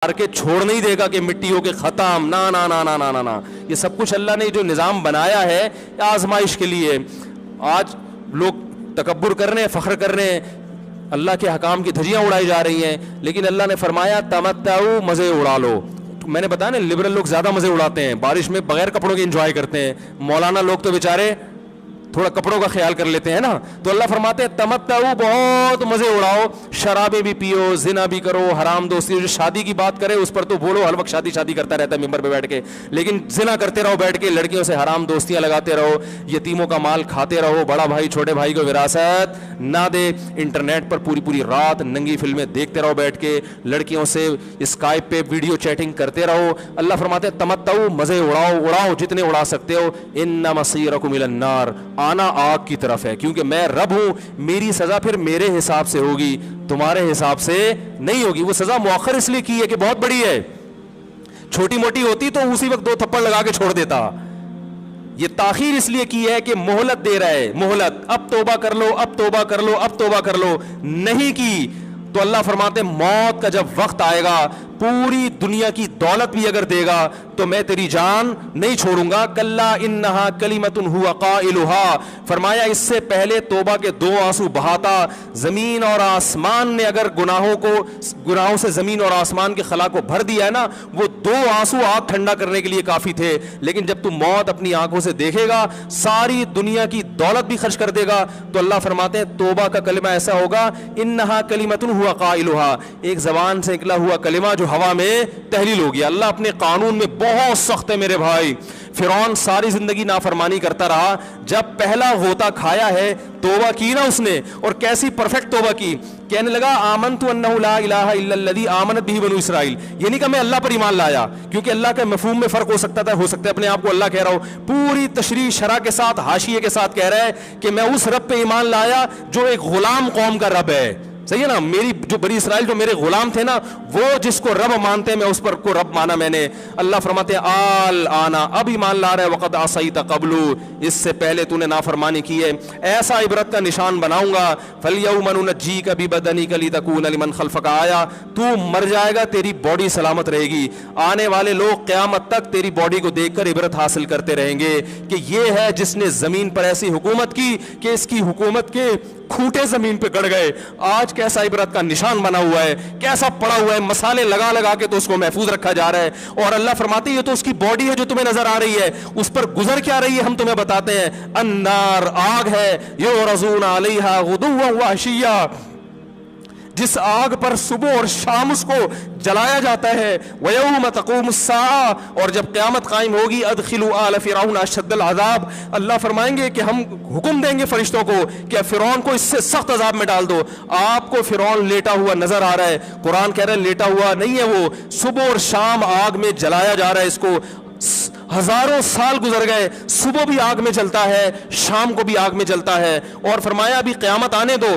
مار کے چھوڑ نہیں دے گا کہ مٹی ہو کے ختم، نا نا نا نا نا نا نا. یہ سب کچھ اللہ نے جو نظام بنایا ہے آزمائش کے لیے. آج لوگ تکبر کر رہے ہیں، فخر کر رہے ہیں، اللہ کے حکام کی دھجیاں اڑائی جا رہی ہیں، لیکن اللہ نے فرمایا تمتعوا، مزے اڑا لو. میں نے بتایا نا لبرل لوگ زیادہ مزے اڑاتے ہیں، بارش میں بغیر کپڑوں کے انجوائے کرتے ہیں. مولانا لوگ تو بیچارے تھوڑا کپڑوں کا خیال کر لیتے ہیں نا. تو اللہ فرماتے ہیں تمتعوا، بہت مزے اڑاؤ، شرابیں بھی پیو، زنا بھی کرو، حرام دوستی. جو شادی کی بات کرے اس پر تو بولو ہر وقت شادی شادی کرتا رہتا ہے ممبر پہ بیٹھ کے، لیکن زنا کرتے رہو بیٹھ کے، لڑکیوں سے حرام دوستیاں لگاتے رہو، یتیموں کا مال کھاتے رہو، بڑا بھائی چھوٹے بھائی کو وراثت نہ دے، انٹرنیٹ پر پوری پوری رات ننگی فلمیں دیکھتے رہو بیٹھ کے، لڑکیوں سے اسکائپ پہ ویڈیو چیٹنگ کرتے رہو. اللہ فرماتے ہیں تمتعوا، مزے اڑاؤ جتنے اڑا سکتے ہو. ان مصیرکم الی النار، آنا آگ کی طرف ہے، کیونکہ میں رب ہوں، میری سزا پھر میرے حساب سے ہوگی، تمہارے حساب سے نہیں ہوگی. وہ سزا مؤخر اس لیے کی ہے کہ بہت بڑی ہے، چھوٹی موٹی ہوتی تو اسی وقت 2 تھپڑ لگا کے چھوڑ دیتا. یہ تاخیر اس لیے کی ہے کہ مہلت دے رہا ہے، مہلت، اب توبہ کر لو، اب توبہ کر لو، اب توبہ کر لو. نہیں کی تو اللہ فرماتے موت کا جب وقت آئے گا، پوری دنیا کی دولت بھی اگر دے گا تو میں تیری جان نہیں چھوڑوں گا. کلا انہا کلمۃ ہوا قائلھا، فرمایا اس سے پہلے توبہ کے 2 آنسو بہاتا. زمین اور آسمان نے اگر گناہوں سے زمین اور آسمان کے خلا کو بھر دیا ہے نا، وہ 2 آنسو آگ ٹھنڈا کرنے کے لیے کافی تھے. لیکن جب تو موت اپنی آنکھوں سے دیکھے گا، ساری دنیا کی دولت بھی خرچ کر دے گا، تو اللہ فرماتے ہیں توبہ کا کلمہ ایسا ہوگا، انہا کلمۃ ہوا قائلھا، ایک زبان سے نکلا ہوا کلمہ جو ہوا میں تحلیل ہو گیا. اللہ اپنے قانون میں بہت سخت ہے میرے بھائی. فرعون ساری زندگی نافرمانی کرتا رہا، جب پہلا غوطہ کھایا ہے توبہ کی نا اس نے، اور کیسی پرفیکٹ توبہ کی. کہنے لگا آمنت انہ لا الہ الا الذی آمنت بہ بنو اسرائیل. یہ نہیں کہ میں اللہ پر ایمان لایا، کیونکہ اللہ کے مفہوم میں فرق ہو سکتا ہے اپنے آپ کو اللہ کہہ رہا ہوں. پوری تشریح شرح کے ساتھ، حاشیے کے ساتھ کہہ رہا ہے کہ میں اس رب پہ ایمان لایا جو ایک غلام قوم کا رب ہے. صحیح ہے نا، میری جو بنی اسرائیل جو میرے غلام تھے نا، وہ جس کو رب مانتے ہیں میں اس پر کو رب مانا میں نے. اللہ فرماتے ہیں آل آنا، اب ایمان لا رہا ہے، وقد عصیت قبل، اس سے پہلے تو نے نافرمانی کی ہے. ایسا عبرت کا نشان بناؤں گا. فالیوم ننجیک ببدنک لتکون لمن خلفک آیا، تو مر جائے گا تیری باڈی سلامت رہے گی، آنے والے لوگ قیامت تک تیری باڈی کو دیکھ کر عبرت حاصل کرتے رہیں گے کہ یہ ہے جس نے زمین پر ایسی حکومت کی کہ اس کی حکومت کے کھوٹے زمین پہ گڑ گئے. آج کیسا عبرت کا نشان بنا ہوا ہے، کیسا پڑا ہوا ہے، مسالے لگا لگا کے تو اس کو محفوظ رکھا جا رہا ہے. اور اللہ فرماتے ہیں یہ تو اس کی باڈی ہے جو تمہیں نظر آ رہی ہے، اس پر گزر کیا رہی ہے ہم تمہیں بتاتے ہیں. النار، آگ ہے، یعرضون علیہا غدوا وعشیا، جس آگ پر صبح اور شام اس کو جلایا جاتا ہے. وَيَوْمَ تَقُومُ السَّاعَةُ، اور جب قیامت قائم ہوگی، أَدْخِلُوا آلَ فِرْعَوْنَ أَشَدَّ الْعَذَابِ، اللہ فرمائیں گے کہ ہم حکم دیں گے فرشتوں کو کہ فرعون کو اس سے سخت عذاب میں ڈال دو. آپ کو فرعون لیٹا ہوا نظر آ رہا ہے، قرآن کہہ رہا ہے لیٹا ہوا نہیں ہے، وہ صبح اور شام آگ میں جلایا جا رہا ہے. اس کو ہزاروں سال گزر گئے، صبح بھی آگ میں جلتا ہے، شام کو بھی آگ میں جلتا ہے. اور فرمایا ابھی قیامت آنے دو،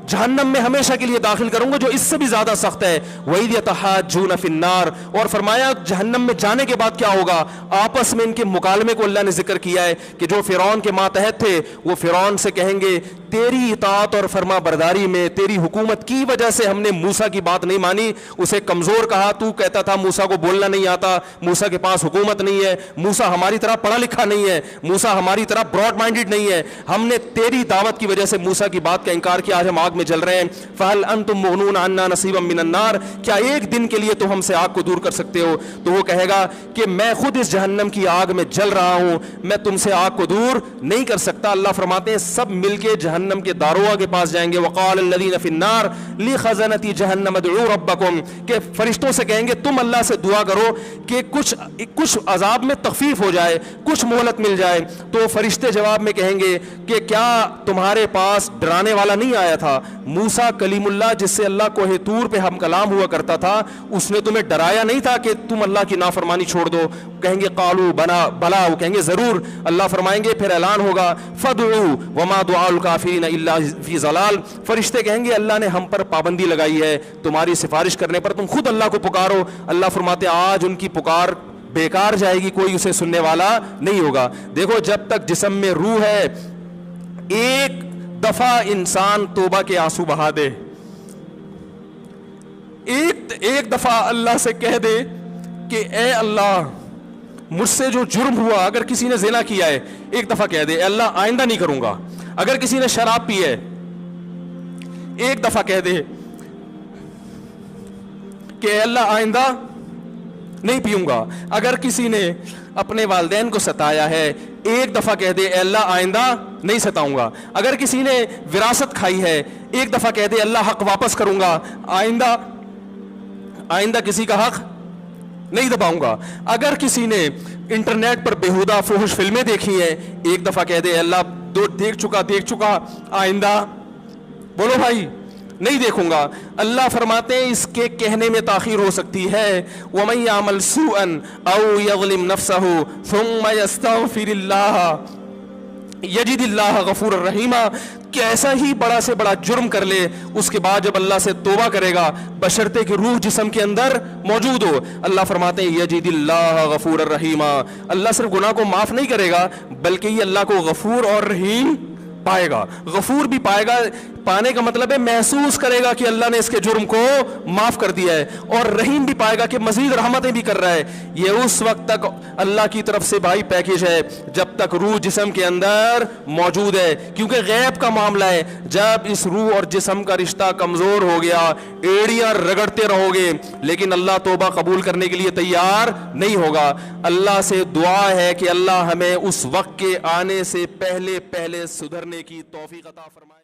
جہنم میں ہمیشہ کے لیے داخل کروں گا جو اس سے بھی زیادہ سخت ہے. وَإِذْ يَتَحَاجُّونَ فِي النَّارِ، اور فرمایا جہنم میں جانے کے بعد کیا ہوگا. آپس میں ان کے مکالمے کو اللہ نے ذکر کیا ہے کہ جو فرعون کے ماتحت تھے وہ فرعون سے کہیں گے تیری اطاعت اور فرما برداری میں، تیری حکومت کی وجہ سے ہم نے موسیٰ کی بات نہیں مانی، اسے کمزور کہا. تو کہتا تھا موسیٰ کو بولنا نہیں آتا، موسیٰ کے پاس حکومت نہیں ہے، موسیٰ ہماری طرح پڑھا لکھا نہیں ہے، موسیٰ ہماری طرح براڈ مائنڈڈ نہیں ہے. ہم نے تیری دعوت کی وجہ سے موسیٰ کی بات کا انکار کیا، آج ہم آگ میں جل رہے ہیں. فَهَلْ أَنْتُمْ مُغْنُونَ عَنَّا نَصِيبًا مِّنَ النَّارِ، کیا ایک دن کے لیے تو ہم سے آگ کو دور کر سکتے ہو. تو وہ کہے گا کہ میں خود اس جہنم کی آگ میں جل رہا ہوں، میں تم سے آگ کو دور نہیں کر سکتا. اللہ فرماتے ہیں سب مل کے جہنم کے داروغ کے پاس جائیں گے. وقال الذین فی النار لخزنۃ جہنم ادعوا ربکم، کہ فرشتوں سے کہیں گے تم اللہ سے دعا کرو کہ کچھ عذاب میں تخفیف ہو جائے، کچھ مہلت مل جائے. تو فرشتے جواب میں کہیں گے کہ کیا تمہارے پاس ڈرانے والا نہیں آیا تھا؟ موسیٰ کلیم اللہ جس سے اللہ کوہ طور پہ ہم کلام ہوا کرتا تھا، اس نے تمہیں ڈرایا نہیں تھا کہ تم اللہ کی نافرمانی چھوڑ دو؟ کہیں گے قالوا بلا، وہ کہیں گے ضرور. اللہ فرمائیں گے پھر اعلان ہوگا فادعوا وما دعاء الکافرین الا فی ضلال، فرشتے کہیں گے اللہ نے ہم پر پابندی لگائی ہے تمہاری سفارش کرنے پر، تم خود اللہ کو پکارو. اللہ فرماتے آج ان کی پکار بیکار جائے گی، کوئی اسے سننے والا نہیں ہوگا. دیکھو جب تک جسم میں روح ہے، ایک دفعہ انسان توبہ کے آنسو بہا دے، ایک دفعہ اللہ سے کہہ دے کہ اے اللہ مجھ سے جو جرم ہوا, اگر کسی نے زنا کیا ہے ایک دفعہ کہہ دے اے اللہ آئندہ نہیں کروں گا. اگر کسی نے شراب پی ہے ایک دفعہ کہہ دے کہ اے اللہ آئندہ نہیں پیوں گا. اگر کسی نے اپنے والدین کو ستایا ہے ایک دفعہ کہہ دے اے اللہ آئندہ نہیں ستاؤں گا. اگر کسی نے وراثت کھائی ہے ایک دفعہ کہہ دے اللہ حق واپس کروں گا, آئندہ کسی کا حق نہیں دباؤں گا. اگر کسی نے انٹرنیٹ پر بیہودہ فحش فلمیں دیکھی ہیں ایک دفعہ کہہ دے اللہ دیکھ چکا آئندہ بولو بھائی نہیں دیکھوں گا. اللہ فرماتے ہیں اس کے کہنے میں تاخیر ہو سکتی ہے. وَمَن يَعْمَلْ سُوءًا أَوْ يَظْلِمْ نَفْسَهُ ثُمَّ يَسْتَغْفِرِ اللَّهَ يَجِدِ اللَّهَ غَفُورًا رَحِيمًا. کیسا ہی بڑا سے بڑا جرم کر لے اس کے بعد جب اللہ سے توبہ کرے گا بشرطے کہ روح جسم کے اندر موجود ہو, اللہ فرماتے ہیں یجد اللہ غفور الرحیمہ. اللہ صرف گناہ کو معاف نہیں کرے گا بلکہ یہ اللہ کو غفور اور رحیم پائے گا. غفور بھی پائے گا, پانے کا مطلب ہے محسوس کرے گا کہ اللہ نے اس کے جرم کو معاف کر دیا ہے, اور رحیم بھی پائے گا کہ مزید رحمتیں بھی کر رہا ہے. یہ اس وقت تک اللہ کی طرف سے بھائی پیکیج ہے جب تک روح جسم کے اندر موجود ہے, کیونکہ غیب کا معاملہ ہے. جب اس روح اور جسم کا رشتہ کمزور ہو گیا ایڑیاں رگڑتے رہو گے لیکن اللہ توبہ قبول کرنے کے لیے تیار نہیں ہوگا. اللہ سے دعا ہے کہ اللہ ہمیں اس وقت کے آنے سے پہلے سدھرنے کی توفیق عطا فرمائے.